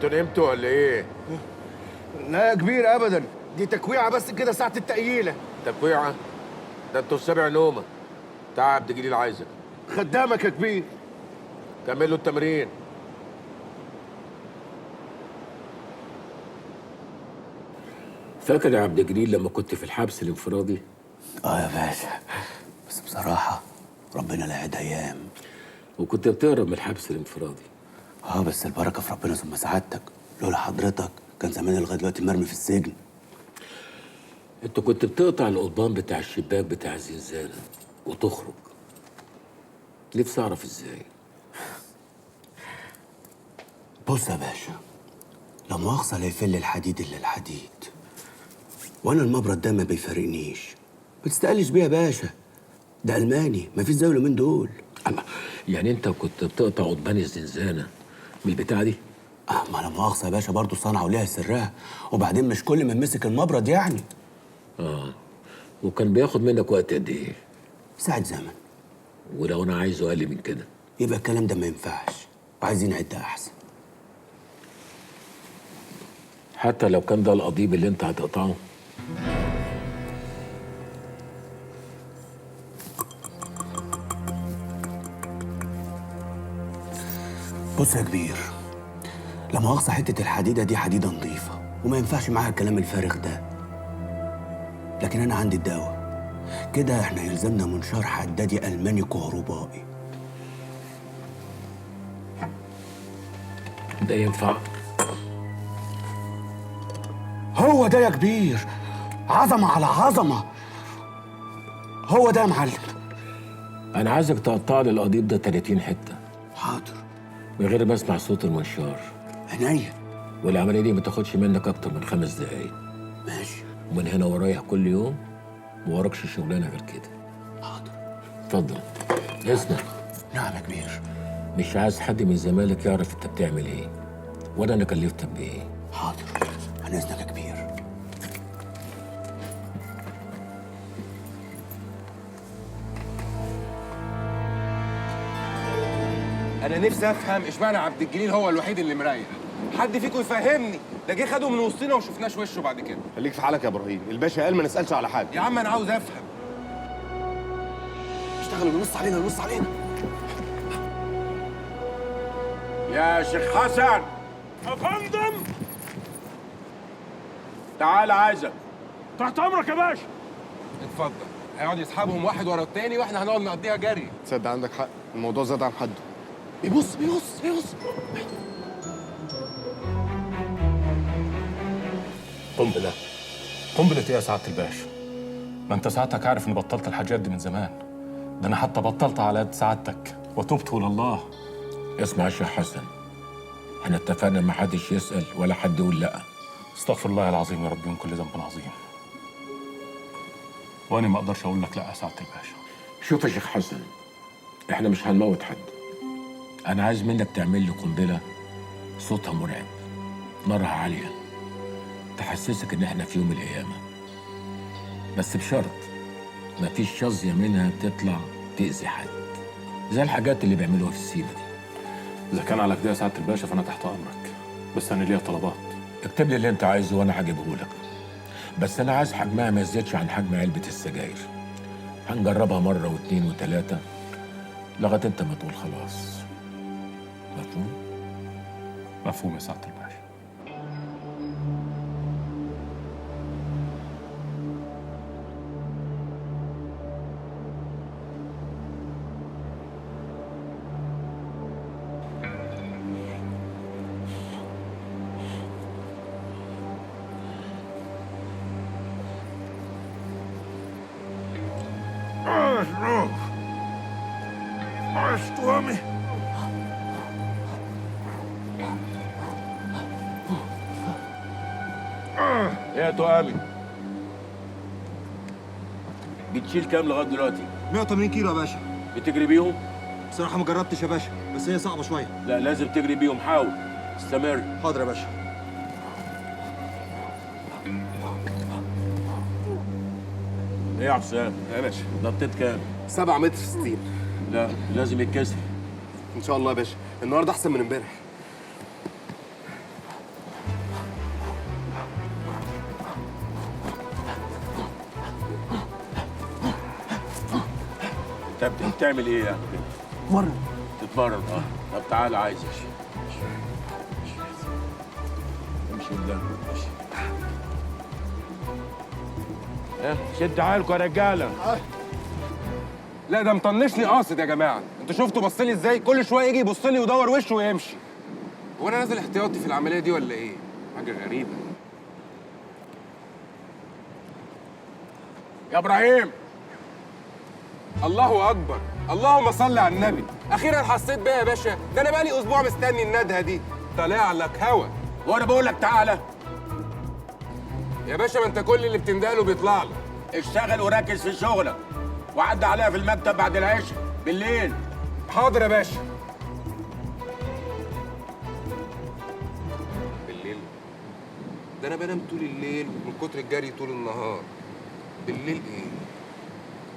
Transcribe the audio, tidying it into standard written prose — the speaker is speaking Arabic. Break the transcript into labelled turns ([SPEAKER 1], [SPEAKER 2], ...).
[SPEAKER 1] انتوا نمتوا ولا ايه؟
[SPEAKER 2] لا يا كبير ابدا، دي تكويعه بس كده ساعه التقييله.
[SPEAKER 1] تكويعه؟ ده انتوا في سابع نومه. تعال عبد الجليل عايزك.
[SPEAKER 2] خدامك يا كبير.
[SPEAKER 1] كملوا التمرين. فاكر يا عبد الجليل لما كنت في الحبس الانفرادي؟
[SPEAKER 3] يا باشا، بس بصراحة ربنا لا يعيد أيام.
[SPEAKER 1] وكنت بتهرب من الحبس الانفرادي.
[SPEAKER 3] بس البركة في ربنا ثم سعادتك، لولا حضرتك كان زماني لغاية دلوقتي مرمي في السجن.
[SPEAKER 1] انت كنت بتقطع القضبان بتاع الشباك بتاع الزنزانة وتخرج. نفسي اعرف ازاي.
[SPEAKER 3] بص يا باشا، لا مؤاخذة لا يفل الحديد إلا الحديد، وأنا المبرد ده ما بيفارقنيش. ما تستقلش بيه يا باشا، ده ألماني مفيش زيه من دول.
[SPEAKER 1] يعني انت كنت بتقطع قضبان الزنزانة من البتاعة دي؟
[SPEAKER 3] ما لا مؤاخذة يا باشا، برضه صنعة وليها سرها، وبعدين مش كل ما مسك المبرد يعني.
[SPEAKER 1] وكان بياخد منك وقت قد ايه؟
[SPEAKER 3] ساعة زمن.
[SPEAKER 1] ولو انا عايزه اقل من كده؟
[SPEAKER 3] يبقى الكلام ده ما ينفعش، وعايزين عدة أحسن.
[SPEAKER 1] حتى لو كان ده القضيب اللي انت هتقطعه؟
[SPEAKER 3] بص يا كبير، لا مؤاخذة حتة الحديدة دي حديدة نظيفة وما ينفعش معاها الكلام الفارغ ده، لكن أنا عندي الدواء. كده احنا يلزمنا منشار حدادي ألماني كهربائي.
[SPEAKER 1] ده ينفع؟
[SPEAKER 3] هو ده يا كبير، عظمة على عظمة. هو ده يا معلم.
[SPEAKER 1] انا عايزك تقطع لي القضيب ده 30 حتة.
[SPEAKER 3] حاضر.
[SPEAKER 1] من غير ما اسمع صوت المنشار.
[SPEAKER 3] عينيا.
[SPEAKER 1] والعملية دي ما تاخدش منك اكتر من 5 دقايق.
[SPEAKER 3] ماشي.
[SPEAKER 1] ومن هنا ورايح كل يوم، ما وراكش شغلانة غير كده.
[SPEAKER 3] حاضر.
[SPEAKER 1] اتفضل. اسمع.
[SPEAKER 3] نعم يا كبير.
[SPEAKER 1] مش عايز حد من زمايلك يعرف انت بتعمل ايه، ولا انا كلفتك بايه.
[SPEAKER 3] حاضر، عن اذنك يا كبير.
[SPEAKER 4] انا نفسي افهم اشمعنى عبد الجليل هو الوحيد اللي مريح. حد فيكم يفهمني؟ ده جه خده من وسطنا وشفناش وشه بعد كده.
[SPEAKER 2] خليك في حالك يا ابراهيم، الباشا قال ما نسالش على حاجه.
[SPEAKER 4] يا عم انا عاوز افهم.
[SPEAKER 2] اشتغلوا نص علينا نص علينا.
[SPEAKER 1] يا شيخ حسن.
[SPEAKER 5] يا فندم.
[SPEAKER 1] تعال عايزك.
[SPEAKER 5] تحت امرك يا باشا.
[SPEAKER 4] اتفضل. هيقعد يسحبهم واحد ورا التاني واحنا هنقعد نقضيها جري.
[SPEAKER 2] تصدق عندك حق، الموضوع زاد عن حده.
[SPEAKER 3] بيبص.
[SPEAKER 5] قنبله. قنبله ايه يا سعاده الباشا؟ ما انت ساعتك عارف اني بطلت الحاجات دي من زمان. ده انا حتى بطلت على يد سعادتك وتبت الى الله.
[SPEAKER 1] اسمع يا شيخ حسن، احنا اتفقنا ما حدش يسأل ولا حد يقول لا.
[SPEAKER 5] استغفر الله العظيم يا رب من كل ذنب عظيم. وانا ما اقدرش اقول لك لا يا سعاده الباشا.
[SPEAKER 1] شوف يا شيخ حسن، احنا مش هنموت حد. انا عايز منك تعمل لي قنبله صوتها مرعب، نارها عاليه، تحسسك ان احنا في يوم من الايام، بس بشرط مفيش شظيه منها تطلع تاذي حد، زي الحاجات اللي بيعملوها في السيما دي.
[SPEAKER 5] اذا كان على كده يا سعاده الباشا فانا تحت امرك، بس انا ليا طلبات.
[SPEAKER 1] اكتب لي اللي انت عايزه وانا هجيبه لك، بس انا عايز حجمها ما يزيدش عن حجم علبه السجاير. هنجربها مره واثنين وثلاثه لغايه انت ما تقول خلاص. مفهوم؟
[SPEAKER 5] مفهوم يا سعاده الباشا.
[SPEAKER 1] ايه يا تؤامي؟ بتشيل كام لغايه دلوقتي؟
[SPEAKER 6] 180 كيلو يا باشا.
[SPEAKER 1] بتجري بيهم؟
[SPEAKER 6] بصراحة ما جربتش يا باشا، بس هي صعبة شوية.
[SPEAKER 1] لا لازم تجري بيهم، حاول استمر.
[SPEAKER 6] حاضر يا باشا.
[SPEAKER 1] ايه يا حسام؟
[SPEAKER 2] يا باشا
[SPEAKER 1] نطيت كام؟
[SPEAKER 2] 7 متر في 60.
[SPEAKER 1] لا لازم يتكسر.
[SPEAKER 2] ان شاء الله يا باشا، النهارده احسن من امبارح.
[SPEAKER 1] انت بتعمل ايه يعني؟
[SPEAKER 2] مرة
[SPEAKER 1] تتمرن طب تعالى عايزك. امشي قدام امشي. شد حالكم يا رجاله.
[SPEAKER 4] لا ده مطنشني قاصد يا جماعه. انتوا شفتوا بص لي ازاي؟ كل شويه يجي يبص لي ويدور وشه ويمشي. هو انا نازل احتياطي في العمليه دي ولا ايه؟ حاجه غريبه.
[SPEAKER 1] يا ابراهيم.
[SPEAKER 4] الله اكبر، اللهم صل على النبي. اخيرا حسيت بيها يا باشا. ده انا بقالي اسبوع مستني الندهه دي. طالع لك هوا.
[SPEAKER 1] وانا بقول لك تعالى.
[SPEAKER 4] يا باشا ما انت كل اللي بتندهله بيطلع لك.
[SPEAKER 1] اشتغل وركز في شغلك وعدي عليها في المكتب بعد العشاء بالليل.
[SPEAKER 4] حاضر يا باشا. بالليل؟ ده انا بنام طول الليل من كتر الجري طول النهار. بالليل ايه؟